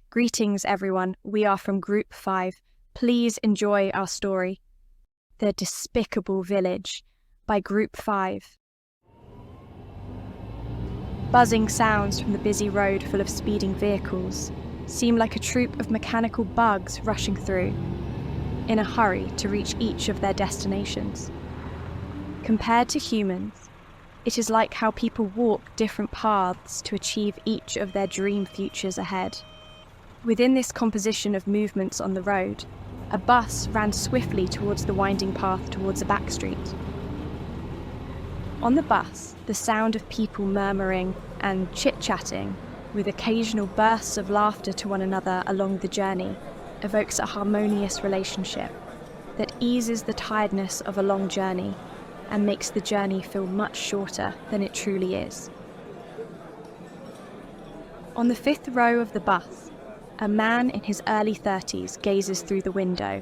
Greetings, everyone. We are from Group 5. Please enjoy our story. The Despicable Village by Group 5. Buzzing sounds from the busy road full of speeding vehicles seem like a troop of mechanical bugs rushing through, in a hurry to reach each of their destinations. Compared to humans, it is like how people walk different paths to achieve each of their dream futures ahead. Within this composition of movements on the road, a bus ran swiftly towards the winding path towards a back street. On the bus, the sound of people murmuring and chit-chatting, with occasional bursts of laughter to one another along the journey, evokes a harmonious relationship that eases the tiredness of a long journey and makes the journey feel much shorter than it truly is. On the fifth row of the bus, a man in his early 30s gazes through the window,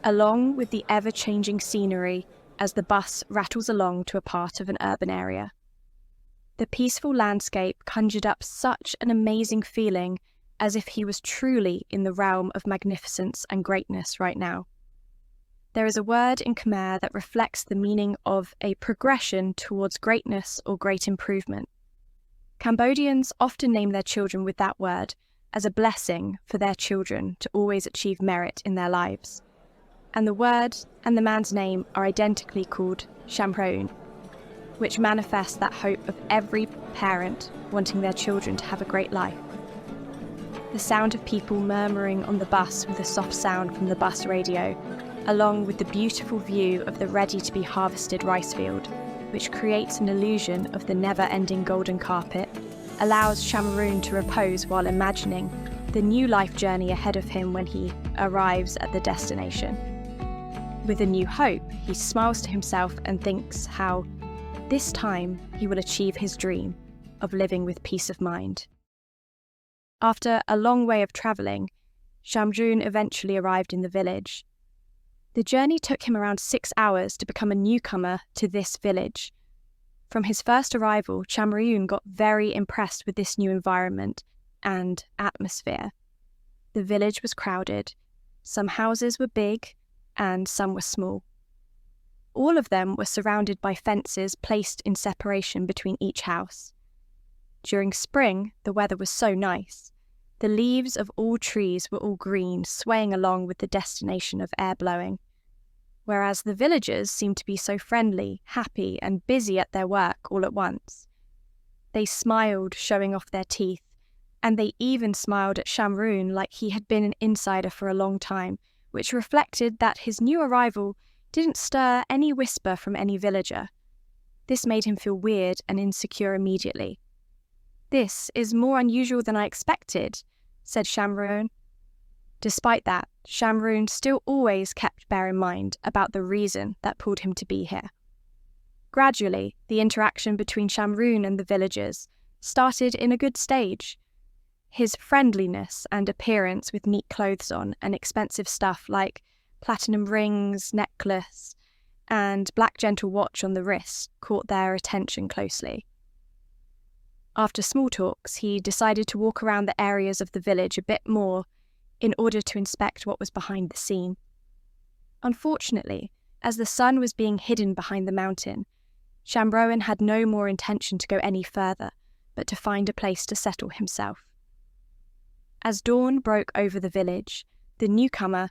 along with the ever-changing scenery as the bus rattles along to a part of an urban area. The peaceful landscape conjured up such an amazing feeling, as if he was truly in the realm of magnificence and greatness right now. There is a word in Khmer that reflects the meaning of a progression towards greatness or great improvement. Cambodians often name their children with that word as a blessing for their children to always achieve merit in their lives. And the word and the man's name are identically called Shamroon, which manifests that hope of every parent wanting their children to have a great life. The sound of people murmuring on the bus with a soft sound from the bus radio, along with the beautiful view of the ready-to-be harvested rice field, which creates an illusion of the never-ending golden carpet, allows Shamroon to repose while imagining the new life journey ahead of him when he arrives at the destination. With a new hope, he smiles to himself and thinks how, this time, he will achieve his dream of living with peace of mind. After a long way of travelling, Shamroon eventually arrived in the village. The journey took him around 6 hours to become a newcomer to this village. From his first arrival, Shamroon got very impressed with this new environment and atmosphere. The village was crowded. Some houses were big and some were small. All of them were surrounded by fences placed in separation between each house. During spring, the weather was so nice. The leaves of all trees were all green, swaying along with the destination of air blowing. Whereas the villagers seemed to be so friendly, happy, and busy at their work all at once. They smiled, showing off their teeth, and they even smiled at Shamroon like he had been an insider for a long time, which reflected that his new arrival didn't stir any whisper from any villager. This made him feel weird and insecure immediately. "This is more unusual than I expected," said Shamroon. Despite that, Shamroon still always kept bear in mind about the reason that pulled him to be here. Gradually, the interaction between Shamroon and the villagers started in a good stage. His friendliness and appearance with neat clothes on and expensive stuff like platinum rings, necklace, and black gentle watch on the wrist caught their attention closely. After small talks, he decided to walk around the areas of the village a bit more in order to inspect what was behind the scene. Unfortunately, as the sun was being hidden behind the mountain, Shamroon had no more intention to go any further, but to find a place to settle himself. As dawn broke over the village, the newcomer,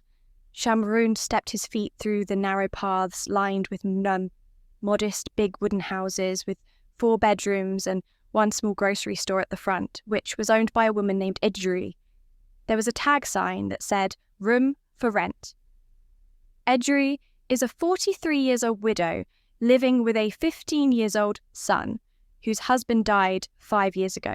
Shamroon, stepped his feet through the narrow paths lined with modest big wooden houses with 4 bedrooms and one small grocery store at the front, which was owned by a woman named Edjuri. There was a tag sign that said, "Room for rent." Edjuri is a 43-year-old widow living with a 15-year-old son, whose husband died 5 years ago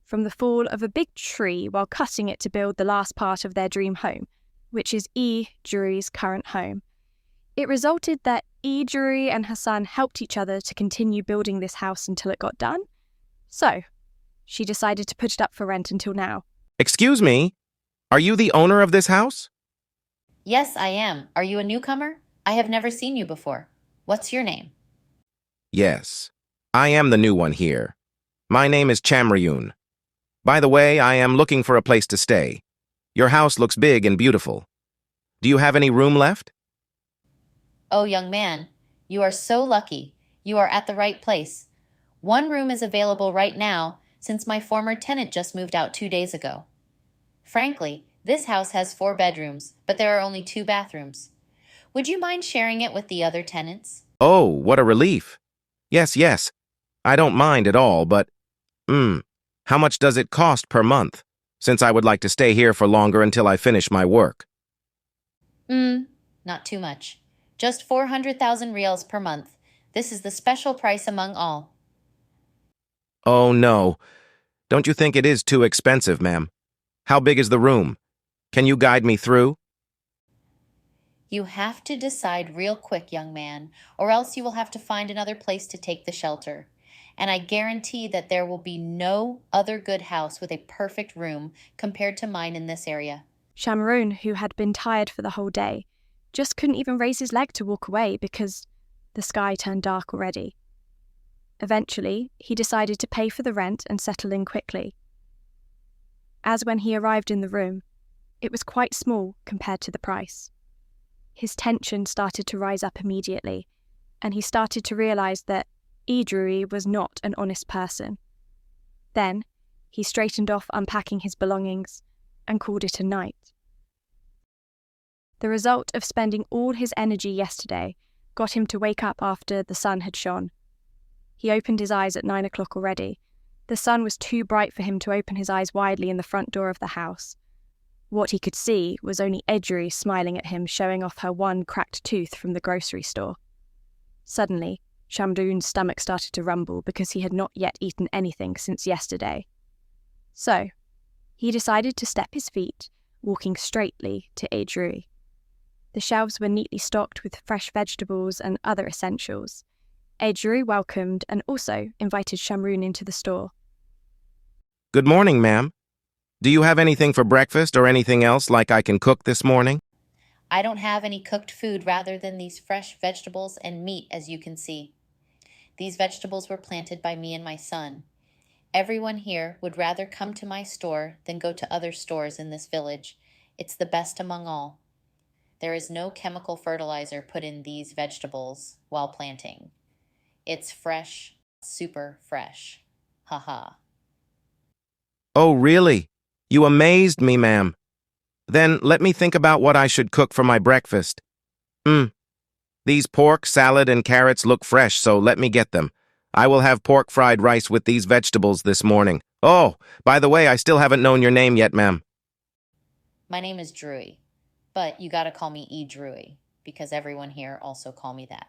from the fall of a big tree while cutting it to build the last part of their dream home, which is Edjuri's current home. It resulted that Edjuri and her son helped each other to continue building this house until it got done. So, she decided to put it up for rent until now. Excuse me, are you the owner of this house? Yes, I am. Are you a newcomer? I have never seen you before. What's your name? Yes, I am the new one here. My name is Chamryun. By the way, I am looking for a place to stay. Your house looks big and beautiful. Do you have any room left? Oh, young man, you are so lucky. You are at the right place. One room is available right now since my former tenant just moved out 2 days ago. Frankly, this house has 4 bedrooms, but there are only 2 bathrooms. Would you mind sharing it with the other tenants? Oh, what a relief. Yes. I don't mind at all, but, how much does it cost per month? Since I would like to stay here for longer until I finish my work. Not too much. Just 400,000 reals per month. This is the special price among all. Oh, no. Don't you think it is too expensive, ma'am? How big is the room? Can you guide me through? You have to decide real quick, young man, or else you will have to find another place to take the shelter. And I guarantee that there will be no other good house with a perfect room compared to mine in this area. Shamroon, who had been tired for the whole day, just couldn't even raise his leg to walk away because the sky turned dark already. Eventually, he decided to pay for the rent and settle in quickly. As when he arrived in the room, it was quite small compared to the price. His tension started to rise up immediately, and he started to realize that Idrui was not an honest person. Then, he straightened off unpacking his belongings and called it a night. The result of spending all his energy yesterday got him to wake up after the sun had shone. He opened his eyes at 9 o'clock already. The sun was too bright for him to open his eyes widely in the front door of the house. What he could see was only Idrui smiling at him, showing off her one cracked tooth from the grocery store. Suddenly, Shamroon's stomach started to rumble because he had not yet eaten anything since yesterday. So, he decided to step his feet, walking straightly to Idrui. The shelves were neatly stocked with fresh vegetables and other essentials. Idrui welcomed and also invited Shamroon into the store. Good morning, ma'am. Do you have anything for breakfast or anything else like I can cook this morning? I don't have any cooked food rather than these fresh vegetables and meat, as you can see. These vegetables were planted by me and my son. Everyone here would rather come to my store than go to other stores in this village. It's the best among all. There is no chemical fertilizer put in these vegetables while planting. It's fresh, super fresh. Haha. Oh, really? You amazed me, ma'am. Then let me think about what I should cook for my breakfast. These pork, salad, and carrots look fresh, so let me get them. I will have pork fried rice with these vegetables this morning. Oh, by the way, I still haven't known your name yet, ma'am. My name is Drui, but you gotta call me Drui because everyone here also call me that.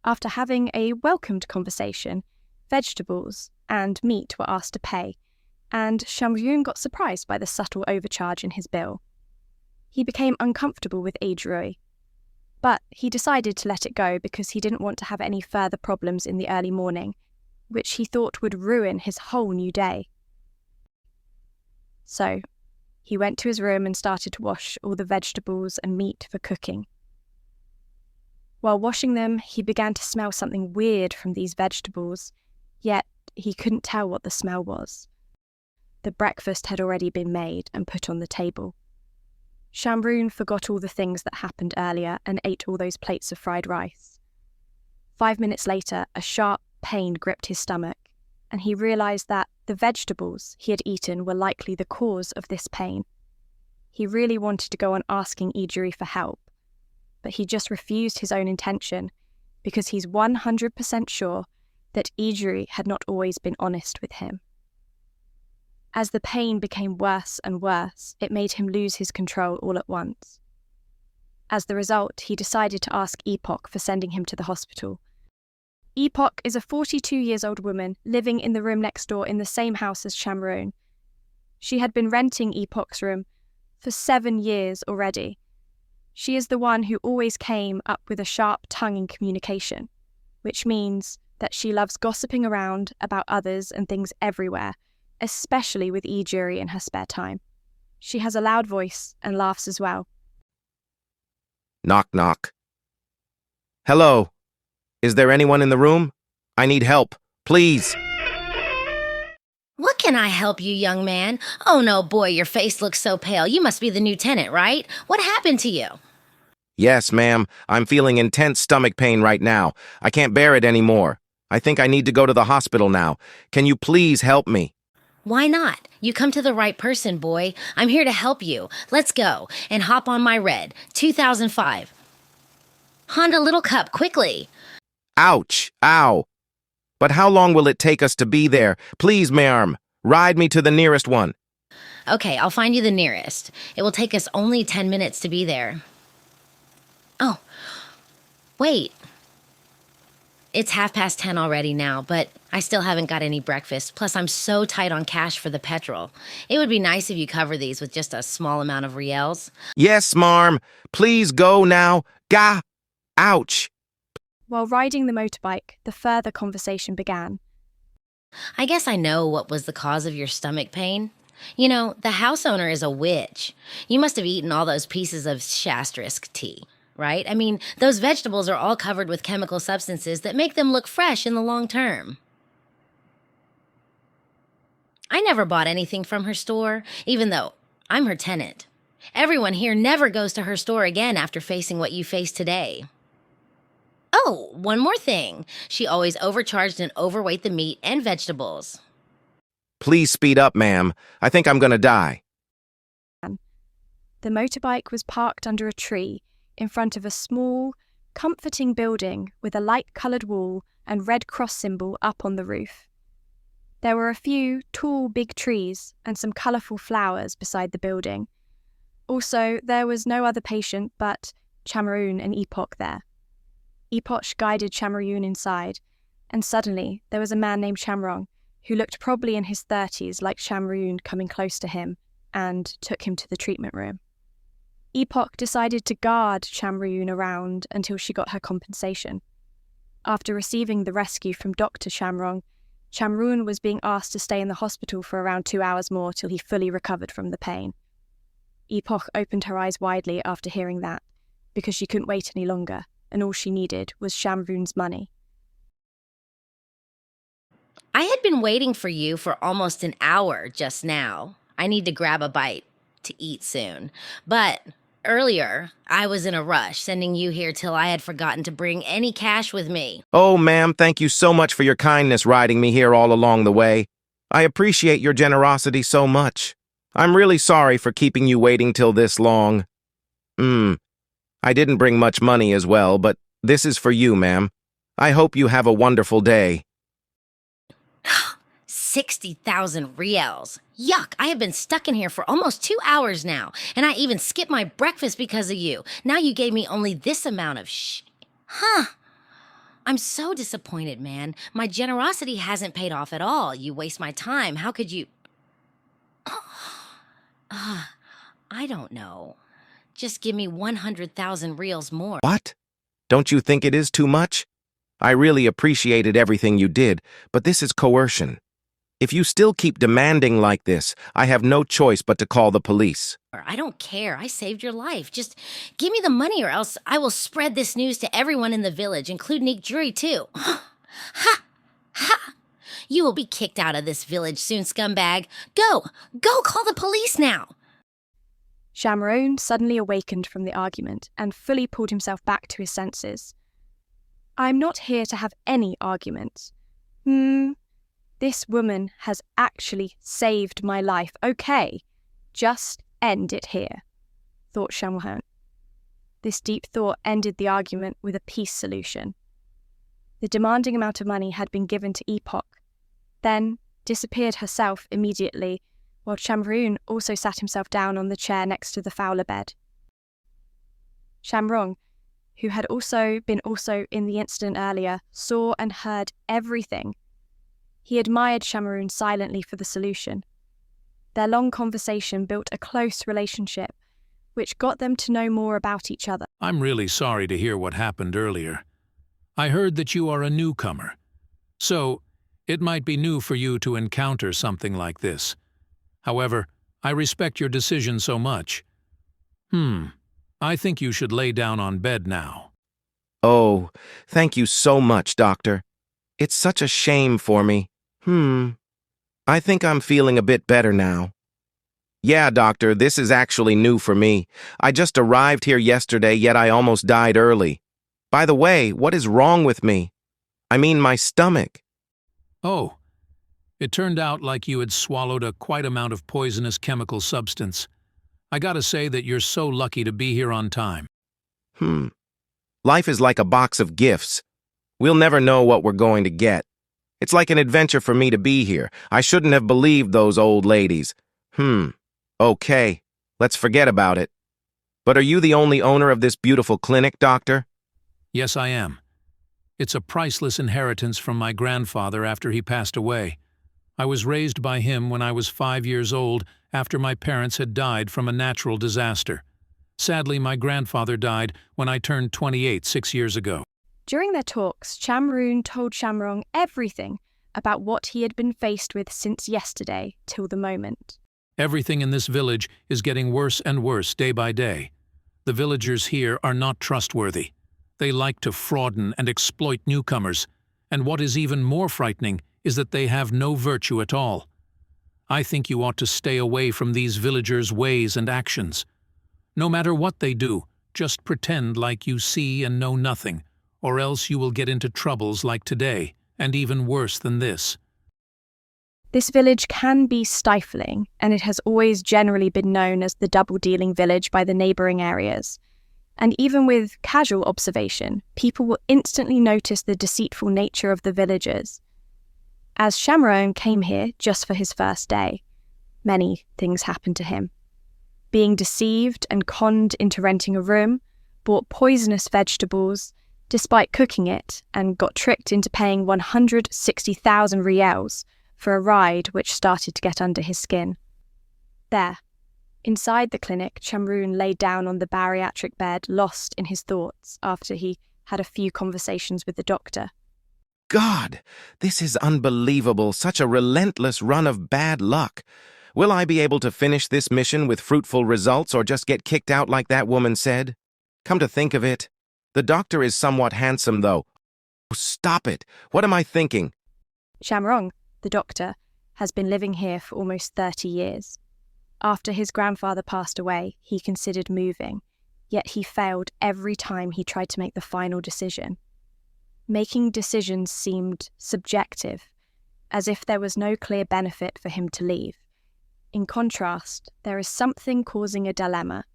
After having a welcomed conversation, vegetables and meat were asked to pay, and Shamroon got surprised by the subtle overcharge in his bill. He became uncomfortable with Idrui, but he decided to let it go because he didn't want to have any further problems in the early morning, which he thought would ruin his whole new day. So, he went to his room and started to wash all the vegetables and meat for cooking. While washing them, he began to smell something weird from these vegetables, yet he couldn't tell what the smell was. The breakfast had already been made and put on the table. Shamroon forgot all the things that happened earlier and ate all those plates of fried rice. 5 minutes later, a sharp pain gripped his stomach, and he realized that the vegetables he had eaten were likely the cause of this pain. He really wanted to go on asking Idrui for help, but he just refused his own intention because he's 100% sure that Idrui had not always been honest with him. As the pain became worse and worse, it made him lose his control all at once. As the result, he decided to ask Epoch for sending him to the hospital. Epoch is a 42-year-old woman living in the room next door in the same house as Shamroon. She had been renting Epoch's room for 7 years already. She is the one who always came up with a sharp tongue in communication, which means that she loves gossiping around about others and things everywhere, especially with Idrui in her spare time. She has a loud voice and laughs as well. Knock, knock. Hello. Is there anyone in the room? I need help. Please. What can I help you, young man? Oh no, boy, your face looks so pale. You must be the new tenant, right? What happened to you? Yes, ma'am. I'm feeling intense stomach pain right now. I can't bear it anymore. I think I need to go to the hospital now. Can you please help me? Why not? You come to the right person, boy. I'm here to help you. Let's go and hop on my red 2005 Honda Little Cup quickly. Ouch! Ow! But how long will it take us to be there? Please, ma'am, ride me to the nearest one. Okay, I'll find you the nearest. It will take us only 10 minutes to be there. Oh, wait. It's 10:30 already now, but I still haven't got any breakfast. Plus, I'm so tight on cash for the petrol. It would be nice if you cover these with just a small amount of riels. Yes, marm. Please go now. Gah! Ouch! While riding the motorbike, the further conversation began. I guess I know what was the cause of your stomach pain. You know, the house owner is a witch. You must have eaten all those pieces of shastrisk tea, right? I mean, those vegetables are all covered with chemical substances that make them look fresh in the long term. I never bought anything from her store, even though I'm her tenant. Everyone here never goes to her store again after facing what you face today. Oh, one more thing. She always overcharged and overweight the meat and vegetables. Please speed up, ma'am. I think I'm gonna die. The motorbike was parked under a tree in front of a small, comforting building with a light-coloured wall and Red Cross symbol up on the roof. There were a few tall, big trees and some colourful flowers beside the building. Also, there was no other patient but Chamaroon and Epoch there. Epoch guided Chamaroon inside, and suddenly there was a man named Shamrong who looked probably in his 30s like Chamaroon coming close to him and took him to the treatment room. Epoch decided to guard Chamaroon around until she got her compensation. After receiving the rescue from Dr. Shamrong, Chamaroon was being asked to stay in the hospital for around 2 hours more till he fully recovered from the pain. Epoch opened her eyes widely after hearing that, because she couldn't wait any longer, and all she needed was Shamroon's money. I had been waiting for you for almost an hour just now. I need to grab a bite to eat soon. But earlier, I was in a rush, sending you here till I had forgotten to bring any cash with me. Oh, ma'am, thank you so much for your kindness riding me here all along the way. I appreciate your generosity so much. I'm really sorry for keeping you waiting till this long. I didn't bring much money as well, but this is for you, ma'am. I hope you have a wonderful day. 60,000 riels. Yuck, I have been stuck in here for almost 2 hours now, and I even skipped my breakfast because of you. Now you gave me only this amount of I'm so disappointed, man. My generosity hasn't paid off at all. You waste my time. How could you... I don't know. Just give me 100,000 reals more. What? Don't you think it is too much? I really appreciated everything you did, but this is coercion. If you still keep demanding like this, I have no choice but to call the police. I don't care. I saved your life. Just give me the money or else I will spread this news to everyone in the village, including Jury too. Ha! Ha! You will be kicked out of this village soon, scumbag. Go! Go call the police now! Shamroon suddenly awakened from the argument and fully pulled himself back to his senses. I'm not here to have any arguments. This woman has actually saved my life. Okay, just end it here, thought Shamroon. This deep thought ended the argument with a peace solution. The demanding amount of money had been given to Epoch, then disappeared herself immediately, while Shamroon also sat himself down on the chair next to the Fowler bed. Shamrong, who had also been in the incident earlier, saw and heard everything. He admired Shamroon silently for the solution. Their long conversation built a close relationship, which got them to know more about each other. I'm really sorry to hear what happened earlier. I heard that you are a newcomer. So, it might be new for you to encounter something like this. However, I respect your decision so much. I think you should lay down on bed now. Oh, thank you so much, Doctor. It's such a shame for me. I'm I think I'm feeling a bit better now. Yeah, doctor, this is actually new for me. I just arrived here yesterday, yet I almost died early. By the way, what is wrong with me? I mean, my stomach. Oh, it turned out like you had swallowed a quite amount of poisonous chemical substance. I gotta say that you're so lucky to be here on time. Life is like a box of gifts. We'll never know what we're going to get. It's like an adventure for me to be here. I shouldn't have believed those old ladies. Okay, let's forget about it. But are you the only owner of this beautiful clinic, doctor? Yes, I am. It's a priceless inheritance from my grandfather after he passed away. I was raised by him when I was 5 years old after my parents had died from a natural disaster. Sadly, my grandfather died when I turned 28 6 years ago. During their talks, Chamroon told Shamrong everything about what he had been faced with since yesterday till the moment. Everything in this village is getting worse and worse day by day. The villagers here are not trustworthy. They like to frauden and exploit newcomers, and what is even more frightening is that they have no virtue at all. I think you ought to stay away from these villagers' ways and actions. No matter what they do, just pretend like you see and know nothing, or else you will get into troubles like today, and even worse than this. This village can be stifling, and it has always generally been known as the double-dealing village by the neighbouring areas. And even with casual observation, people will instantly notice the deceitful nature of the villagers. As Shamroon came here just for his first day, many things happened to him. Being deceived and conned into renting a room, bought poisonous vegetables, despite cooking it, and got tricked into paying 160,000 riels for a ride which started to get under his skin. There, inside the clinic, Chamroon lay down on the bariatric bed, lost in his thoughts after he had a few conversations with the doctor. God, this is unbelievable, such a relentless run of bad luck. Will I be able to finish this mission with fruitful results or just get kicked out like that woman said? Come to think of it, the doctor is somewhat handsome though. Oh, stop it, what am I thinking? Shamrong, the doctor, has been living here for almost 30 years. After his grandfather passed away, he considered moving, yet he failed every time he tried to make the final decision. Making decisions seemed subjective, as if there was no clear benefit for him to leave. In contrast, there is something causing a dilemma.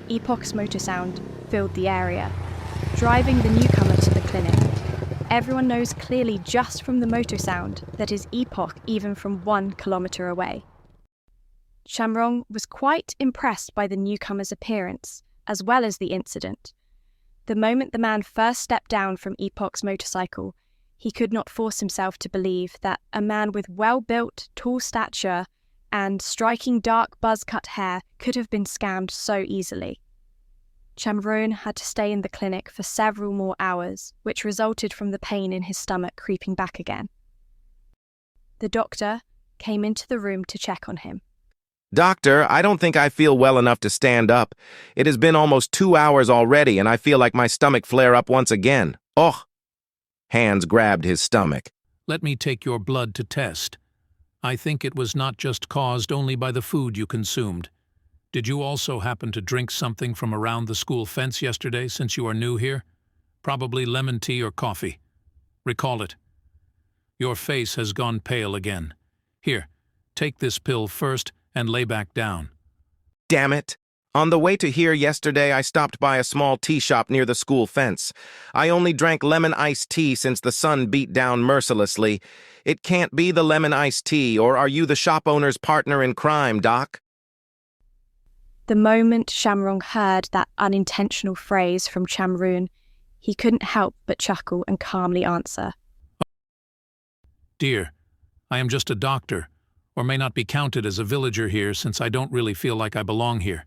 Epoch's motor sound filled the area, driving the newcomer to the clinic. Everyone knows clearly just from the motor sound that is Epoch even from 1 kilometer away. Shamrong was quite impressed by the newcomer's appearance, as well as the incident. The moment the man first stepped down from Epoch's motorcycle, he could not force himself to believe that a man with well-built, tall stature and striking dark buzz-cut hair could have been scammed so easily. Chamroon had to stay in the clinic for several more hours, which resulted from the pain in his stomach creeping back again. The doctor came into the room to check on him. Doctor, I don't think I feel well enough to stand up. It has been almost 2 hours already and I feel like my stomach flare up once again. Oh! Hands grabbed his stomach. Let me take your blood to test. I think it was not just caused only by the food you consumed. Did you also happen to drink something from around the school fence yesterday since you are new here? Probably lemon tea or coffee. Recall it. Your face has gone pale again. Here, take this pill first and lay back down. Damn it! On the way to here yesterday, I stopped by a small tea shop near the school fence. I only drank lemon iced tea since the sun beat down mercilessly. It can't be the lemon iced tea, or are you the shop owner's partner in crime, Doc? The moment Shamrong heard that unintentional phrase from Chamroon, he couldn't help but chuckle and calmly answer. Dear, I am just a doctor, or may not be counted as a villager here since I don't really feel like I belong here.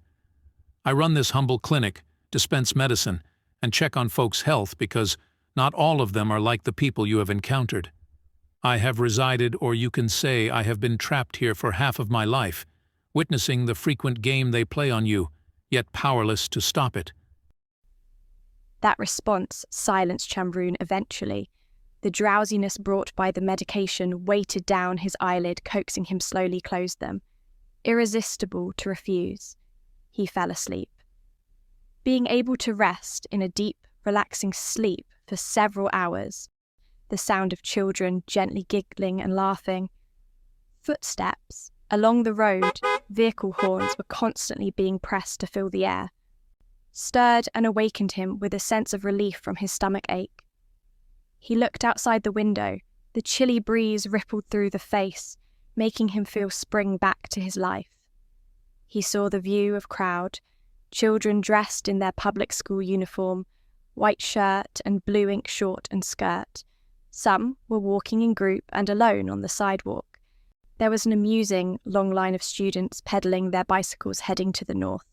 I run this humble clinic, dispense medicine, and check on folks' health because not all of them are like the people you have encountered. I have resided, or you can say I have been trapped here for half of my life, witnessing the frequent game they play on you, yet powerless to stop it. That response silenced Chamroon eventually. The drowsiness brought by the medication weighted down his eyelid, coaxing him slowly close them. Irresistible to refuse, he fell asleep. Being able to rest in a deep, relaxing sleep for several hours, the sound of children gently giggling and laughing, footsteps along the road, vehicle horns were constantly being pressed to fill the air, stirred and awakened him with a sense of relief from his stomach ache. He looked outside the window. The chilly breeze rippled through the face, making him feel spring back to his life. He saw the view of crowd, children dressed in their public school uniform, white shirt and blue ink short and skirt. Some were walking in group and alone on the sidewalk. There was an amusing long line of students pedaling their bicycles heading to the north.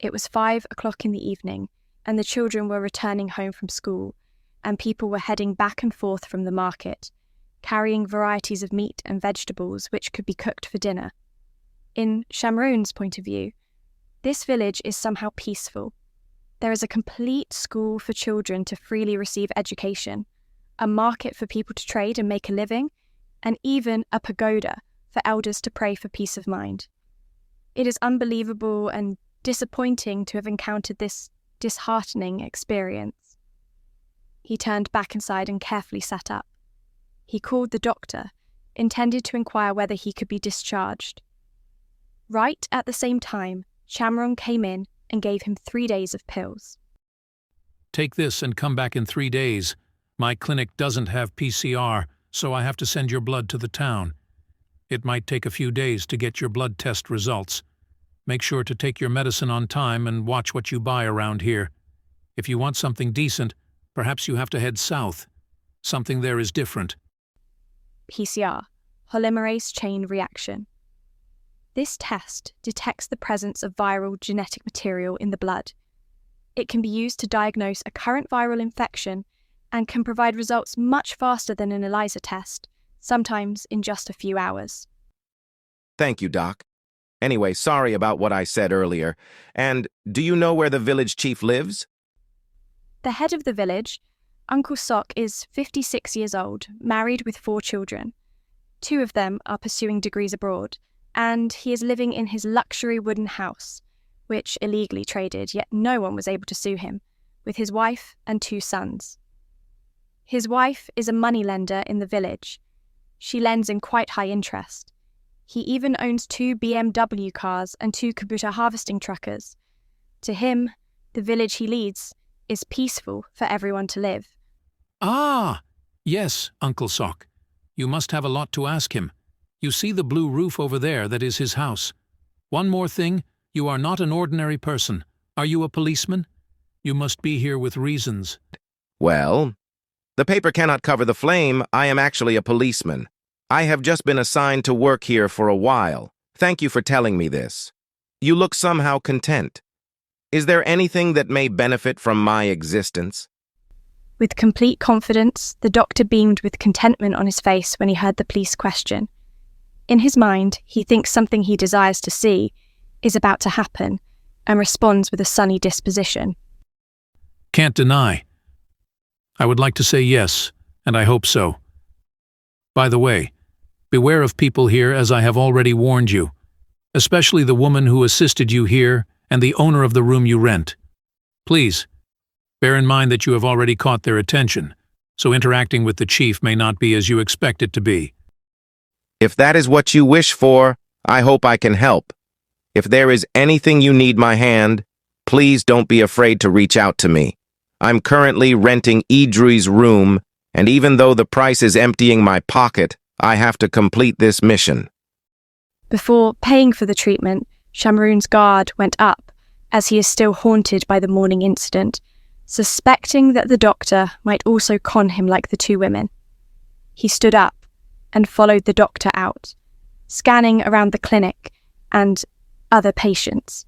It was 5 o'clock in the evening, and the children were returning home from school, and people were heading back and forth from the market, carrying varieties of meat and vegetables which could be cooked for dinner. In Shamroon's point of view, this village is somehow peaceful. There is a complete school for children to freely receive education, a market for people to trade and make a living, and even a pagoda for elders to pray for peace of mind. It is unbelievable and disappointing to have encountered this disheartening experience. He turned back inside and carefully sat up. He called the doctor, intended to inquire whether he could be discharged. Right at the same time, Shamroon came in and gave him 3 days of pills. Take this and come back in 3 days. My clinic doesn't have PCR, so I have to send your blood to the town. It might take a few days to get your blood test results. Make sure to take your medicine on time and watch what you buy around here. If you want something decent, perhaps you have to head south. Something there is different. PCR, polymerase chain reaction. This test detects the presence of viral genetic material in the blood. It can be used to diagnose a current viral infection and can provide results much faster than an ELISA test, sometimes in just a few hours. Thank you, Doc. Anyway, sorry about what I said earlier. And do you know where the village chief lives? The head of the village, Uncle Sock, is 56 years old, married with 4 children. 2 of them are pursuing degrees abroad, and he is living in his luxury wooden house, which illegally traded, yet no one was able to sue him, with his wife and 2 sons. His wife is a moneylender in the village. She lends in quite high interest. He even owns 2 BMW cars and 2 computer harvesting truckers. To him, the village he leads is peaceful for everyone to live. Ah, yes, Uncle Sock. You must have a lot to ask him. You see the blue roof over there, that is his house. One more thing, you are not an ordinary person. Are you a policeman? You must be here with reasons. Well, the paper cannot cover the flame. I am actually a policeman. I have just been assigned to work here for a while. Thank you for telling me this. You look somehow content. Is there anything that may benefit from my existence? With complete confidence, the doctor beamed with contentment on his face when he heard the police question. In his mind, he thinks something he desires to see is about to happen and responds with a sunny disposition. Can't deny. I would like to say yes, and I hope so. By the way, beware of people here, as I have already warned you, especially the woman who assisted you here and the owner of the room you rent. Please, bear in mind that you have already caught their attention, so interacting with the chief may not be as you expect it to be. If that is what you wish for, I hope I can help. If there is anything you need my hand, please don't be afraid to reach out to me. I'm currently renting Idri's room, and even though the price is emptying my pocket, I have to complete this mission. Before paying for the treatment, Shamroon's guard went up, as he is still haunted by the morning incident, suspecting that the doctor might also con him like the 2 women. He stood up and followed the doctor out, scanning around the clinic and other patients.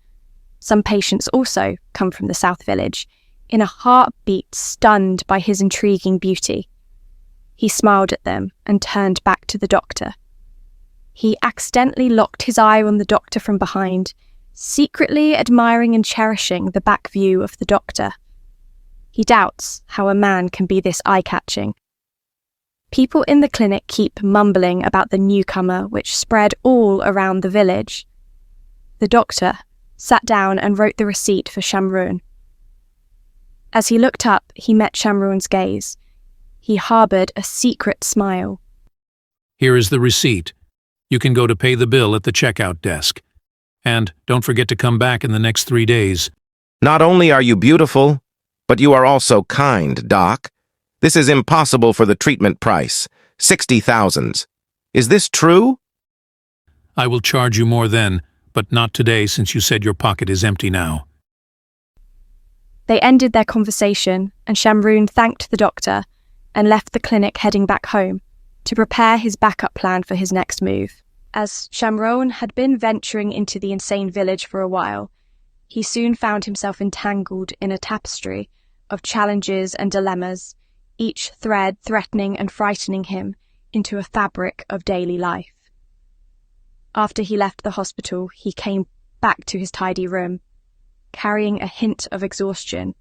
Some patients also come from the South Village, in a heartbeat stunned by his intriguing beauty. He smiled at them and turned back to the doctor. He accidentally locked his eye on the doctor from behind, secretly admiring and cherishing the back view of the doctor. He doubts how a man can be this eye-catching. People in the clinic keep mumbling about the newcomer, which spread all around the village. The doctor sat down and wrote the receipt for Shamroon. As he looked up, he met Shamroon's gaze. He harboured a secret smile. Here is the receipt. You can go to pay the bill at the checkout desk. And don't forget to come back in the next 3 days. Not only are you beautiful, but you are also kind, Doc. This is impossible for the treatment price. 60,000. Is this true? I will charge you more then, but not today since you said your pocket is empty now. They ended their conversation, and Shamroon thanked the doctor and left the clinic heading back home to prepare his backup plan for his next move. As Shamroon had been venturing into the insane village for a while, he soon found himself entangled in a tapestry of challenges and dilemmas, each thread threatening and frightening him into a fabric of daily life. After he left the hospital, he came back to his tidy room, carrying a hint of exhaustion,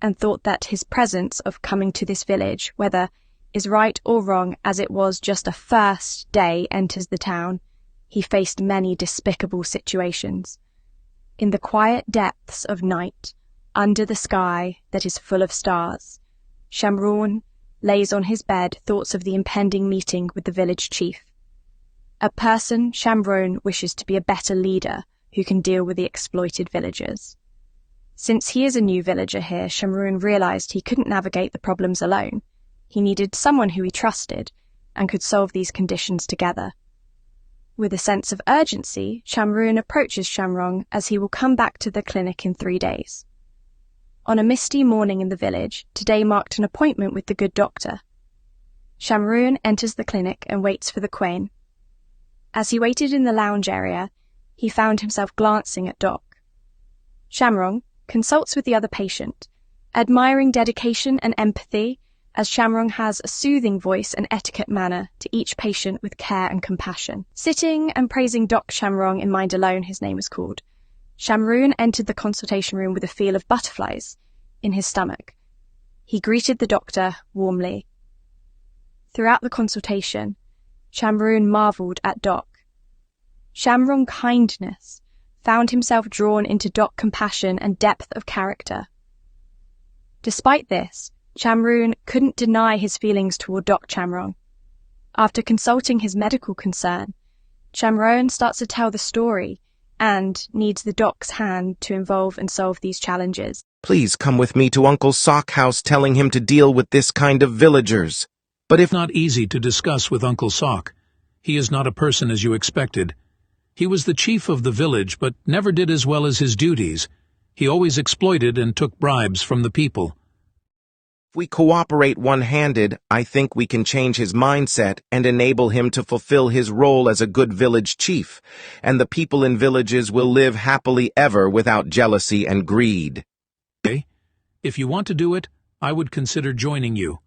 and thought that his presence of coming to this village, whether is right or wrong as it was just a first day enters the town, he faced many despicable situations. In the quiet depths of night, under the sky that is full of stars, Shamroon lays on his bed thoughts of the impending meeting with the village chief. A person Shamroon wishes to be a better leader who can deal with the exploited villagers. Since he is a new villager here, Shamroon realized he couldn't navigate the problems alone. He needed someone who he trusted and could solve these conditions together. With a sense of urgency, Shamroon approaches Shamrong as he will come back to the clinic in 3 days. On a misty morning in the village, today marked an appointment with the good doctor. Shamroon enters the clinic and waits for the queen. As he waited in the lounge area, he found himself glancing at Doc. Shamrong consults with the other patient, admiring dedication and empathy, as Shamrong has a soothing voice and etiquette manner to each patient with care and compassion. Sitting and praising Doc Shamrong in mind alone, his name is called, Shamroon entered the consultation room with a feel of butterflies in his stomach. He greeted the doctor warmly. Throughout the consultation, Shamroon marvelled at Doc. Shamrong kindness found himself drawn into Doc compassion and depth of character. Despite this, Shamroon couldn't deny his feelings toward Doc Shamrong. After consulting his medical concern, Shamroon starts to tell the story and needs the doc's hand to involve and solve these challenges. Please come with me to Uncle Sock House telling him to deal with this kind of villagers. But if Not easy to discuss with Uncle Sock. He is not a person as you expected. He was the chief of the village, but never did as well as his duties. He always exploited and took bribes from the people. we cooperate one-handed, I think we can change his mindset and enable him to fulfill his role as a good village chief, and the people in villages will live happily ever without jealousy and greed. Okay? If you want to do it, I would consider joining you.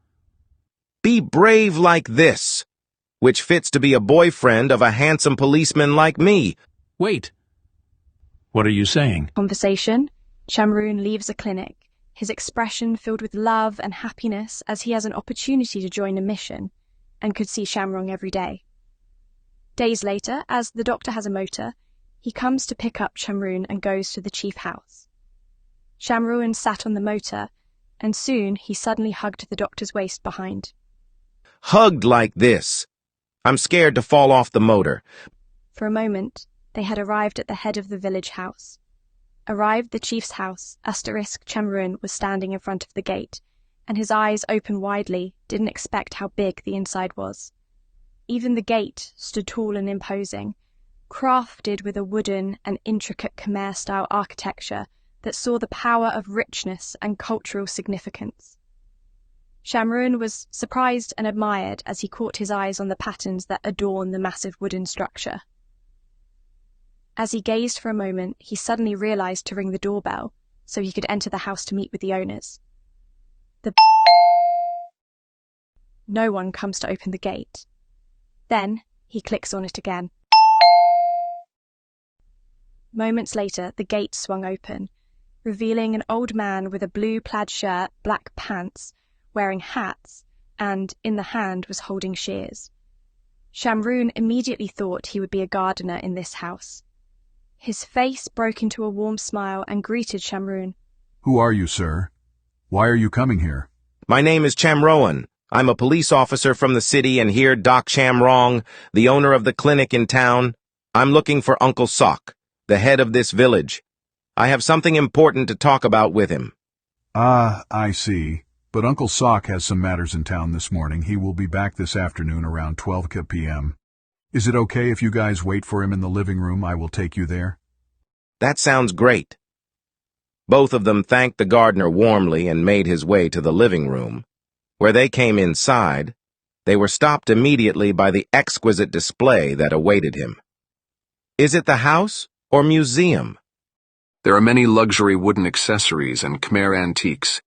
Be brave like this, which fits to be a boyfriend of a handsome policeman like me. Wait. What are you saying? Conversation. Shamroon leaves a clinic, his expression filled with love and happiness as he has an opportunity to join a mission and could see Shamrong every day. Days later, as the doctor has a motor, he comes to pick up Shamroon and goes to the chief house. Shamroon sat on the motor, and soon he suddenly hugged the doctor's waist behind. Hugged like this. I'm scared to fall off the motor. For a moment, they had arrived at the head of the village house. Arrived the chief's house, Shamroon was standing in front of the gate, and his eyes open widely, didn't expect how big the inside was. Even the gate stood tall and imposing, crafted with a wooden and intricate Khmer-style architecture that saw the power of richness and cultural significance. Shamroon was surprised and admired as he caught his eyes on the patterns that adorn the massive wooden structure. As he gazed for a moment, he suddenly realized to ring the doorbell so he could enter the house to meet with the owners. No one comes to open the gate. Then he clicks on it again. Moments later, the gate swung open, revealing an old man with a blue plaid shirt, black pants, wearing hats, and in the hand was holding shears. Shamroon immediately thought he would be a gardener in this house. His face broke into a warm smile and greeted Shamroon. Who are you, sir? Why are you coming here? My name is Chamroan. I'm a police officer from the city, and here Doc Chamrong, the owner of the clinic in town. I'm looking for Uncle Sock, the head of this village. I have something important to talk about with him. Ah, I see. But Uncle Sock has some matters in town this morning. He will be back this afternoon around 12 p.m. Is it okay if you guys wait for him in the living room? I will take you there. That sounds great. Both of them thanked the gardener warmly and made his way to the living room. Where they came inside, they were stopped immediately by the exquisite display that awaited him. Is it the house or museum? There are many luxury wooden accessories and Khmer antiques,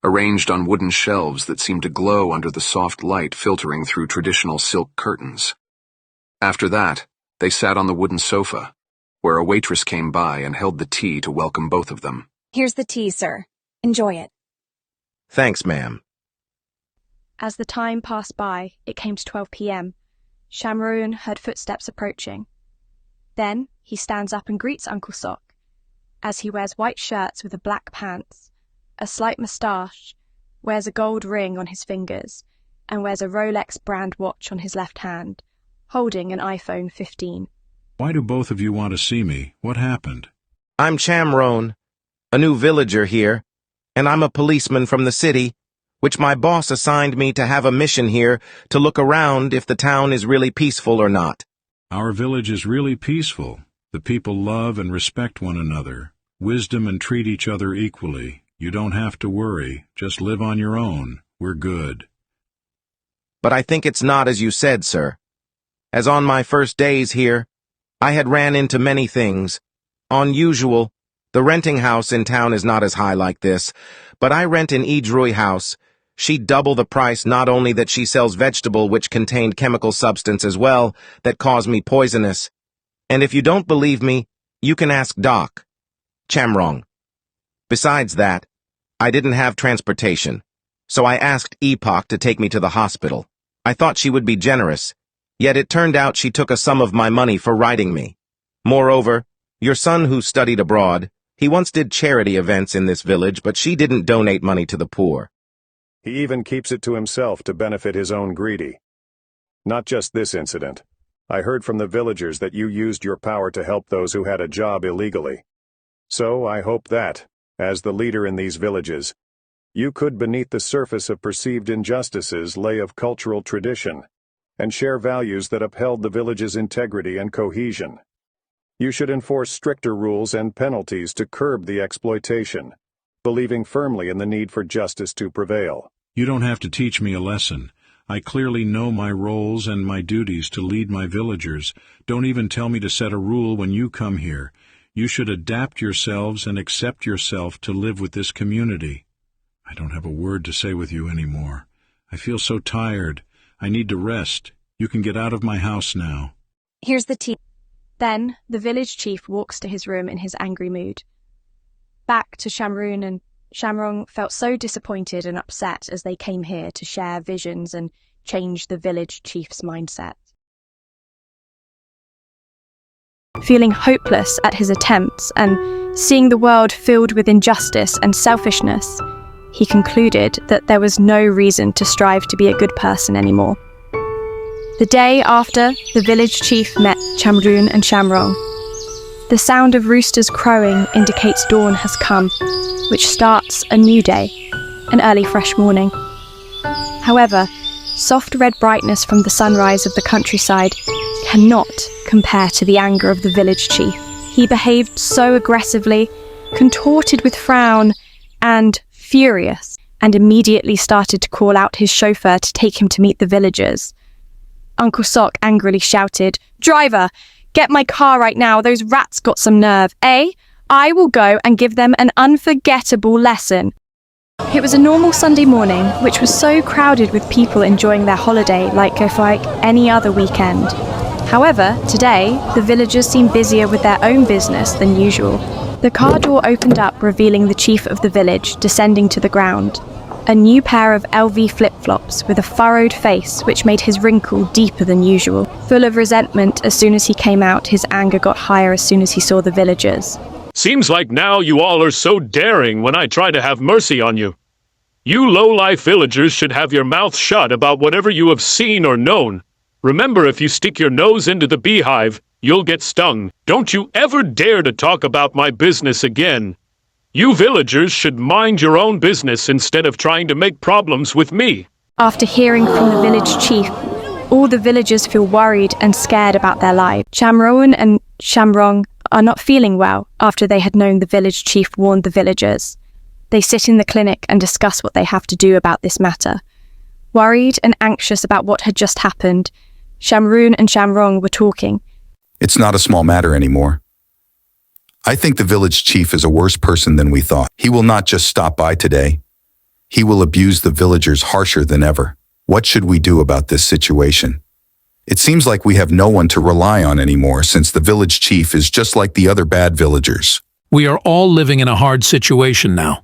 arranged on wooden shelves that seem to glow under the soft light filtering through traditional silk curtains. After that, they sat on the wooden sofa, where a waitress came by and held the tea to welcome both of them. Here's the tea, sir. Enjoy it. Thanks, ma'am. As the time passed by, it came to 12 p.m. Shamroon heard footsteps approaching. Then he stands up and greets Uncle Sock, as he wears white shirts with a black pants, a slight moustache, wears a gold ring on his fingers, and wears a Rolex brand watch on his left hand, holding an iPhone 15. Why do both of you want to see me? What happened? I'm Chamroan, a new villager here, and I'm a policeman from the city, which my boss assigned me to have a mission here to look around if the town is really peaceful or not. Our village is really peaceful. The people love and respect one another, wisdom and treat each other equally. You don't have to worry. Just live on your own. We're good. But I think it's not as you said, sir. As on my first days here, I had ran into many things. Unusual. The renting house in town is not as high like this, but I rent an Idrui house. She double the price, not only that she sells vegetable which contained chemical substance as well that caused me poisonous. And if you don't believe me, you can ask Doc Chamrong. Besides that, I didn't have transportation, so I asked Epoch to take me to the hospital. I thought she would be generous, yet it turned out she took a sum of my money for riding me. Moreover, your son who studied abroad, he once did charity events in this village, but she didn't donate money to the poor. He even keeps it to himself to benefit his own greedy. Not just this incident. I heard from the villagers that you used your power to help those who had a job illegally. So I hope that, as the leader in these villages, you could beneath the surface of perceived injustices lay of cultural tradition, and share values that upheld the village's integrity and cohesion. You should enforce stricter rules and penalties to curb the exploitation, believing firmly in the need for justice to prevail. You don't have to teach me a lesson. I clearly know my roles and my duties to lead my villagers. Don't even tell me to set a rule when you come here. You should adapt yourselves and accept yourself to live with this community. I don't have a word to say with you anymore. I feel so tired. I need to rest. You can get out of my house now. Here's the tea. Then the village chief walks to his room in his angry mood. Back to Shamroon, and Shamrong felt so disappointed and upset as they came here to share visions and change the village chief's mindset. Feeling hopeless at his attempts and seeing the world filled with injustice and selfishness, he concluded that there was no reason to strive to be a good person anymore. The day after, the village chief met Chamroon and Shamrong. The sound of roosters crowing indicates dawn has come, which starts a new day, an early fresh morning. However, soft red brightness from the sunrise of the countryside cannot compare to the anger of the village chief. He behaved so aggressively, contorted with frown, and furious, and immediately started to call out his chauffeur to take him to meet the villagers. Uncle Sock angrily shouted, "Driver, get my car right now, those rats got some nerve, eh? I will go and give them an unforgettable lesson." It was a normal Sunday morning, which was so crowded with people enjoying their holiday like any other weekend. However, today, the villagers seemed busier with their own business than usual. The car door opened up, revealing the chief of the village descending to the ground. a new pair of LV flip-flops with a furrowed face which made his wrinkle deeper than usual. Full of resentment as soon as he came out, his anger got higher as soon as he saw the villagers. Seems like now you all are so daring when I try to have mercy on you. You low-life villagers should have your mouth shut about whatever you have seen or known. Remember, if you stick your nose into the beehive, you'll get stung. Don't you ever dare to talk about my business again. You villagers should mind your own business instead of trying to make problems with me. After hearing from the village chief, all the villagers feel worried and scared about their lives. Shamroan and Shamrong are not feeling well after they had known the village chief warned the villagers. They sit in the clinic and discuss what they have to do about this matter. Worried and anxious about what had just happened, Shamroon and Shamrong were talking. It's not a small matter anymore. I think the village chief is a worse person than we thought. He will not just stop by today. He will abuse the villagers harsher than ever. What should we do about this situation? It seems like we have no one to rely on anymore since the village chief is just like the other bad villagers. We are all living in a hard situation now.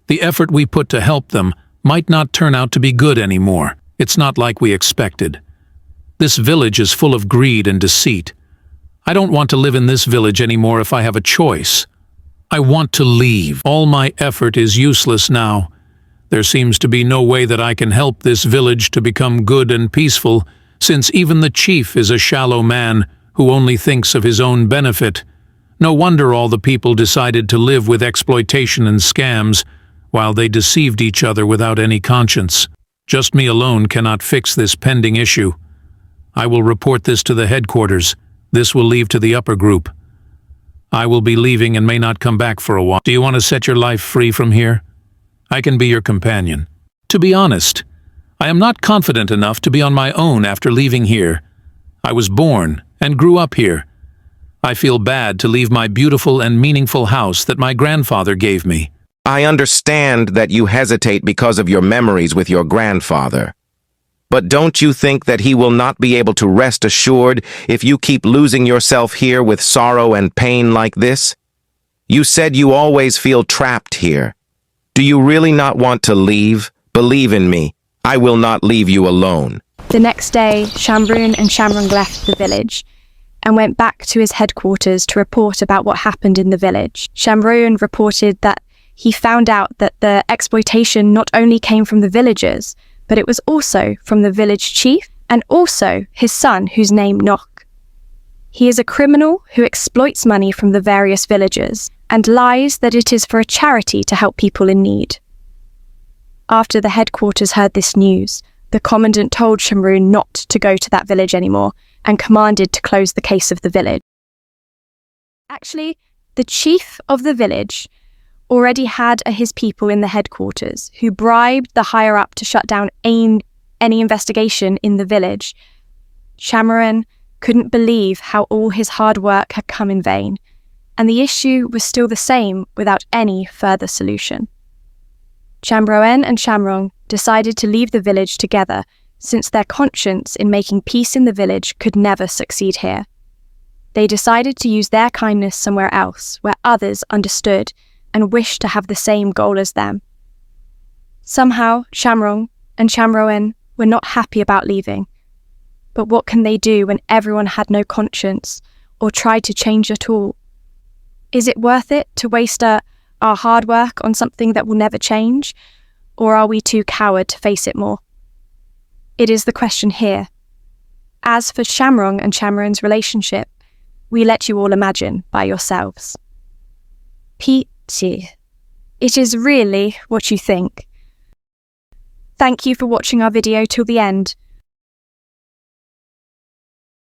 The effort we put to help them might not turn out to be good anymore. It's not like we expected. This village is full of greed and deceit. I don't want to live in this village anymore if I have a choice. I want to leave. All my effort is useless now. There seems to be no way that I can help this village to become good and peaceful, since even the chief is a shallow man who only thinks of his own benefit. No wonder all the people decided to live with exploitation and scams, while they deceived each other without any conscience. Just me alone cannot fix this pending issue. I will report this to the headquarters. This will leave to the upper group. I will be leaving and may not come back for a while. Do you want to set your life free from here? I can be your companion. To be honest, I am not confident enough to be on my own after leaving here. I was born and grew up here. I feel bad to leave my beautiful and meaningful house that my grandfather gave me. I understand that you hesitate because of your memories with your grandfather. But don't you think that he will not be able to rest assured if you keep losing yourself here with sorrow and pain like this? You said you always feel trapped here. Do you really not want to leave? Believe in me, I will not leave you alone. The next day, Shamroon and Shamrong left the village and went back to his headquarters to report about what happened in the village. Shamroon reported that he found out that the exploitation not only came from the villagers, but it was also from the village chief and also his son, whose name Nok. He is a criminal who exploits money from the various villagers and lies that it is for a charity to help people in need. After the headquarters heard this news, the commandant told Shamroon not to go to that village anymore and commanded to close the case of the village. Actually, the chief of the village already had his people in the headquarters who bribed the higher-up to shut down any investigation in the village. Shamroon couldn't believe how all his hard work had come in vain, and the issue was still the same without any further solution. Shamroen and Shamrong decided to leave the village together since their conscience in making peace in the village could never succeed here. They decided to use their kindness somewhere else, where others understood and wished to have the same goal as them. Somehow, Shamrong and Shamroen were not happy about leaving. But what can they do when everyone had no conscience or tried to change at all? Is it worth it to waste our hard work on something that will never change? Or are we too coward to face it more? It is the question here. As for Shamrong and Shamroen's relationship, we let you all imagine by yourselves. Pete, it is really what you think. Thank you for watching our video till the end.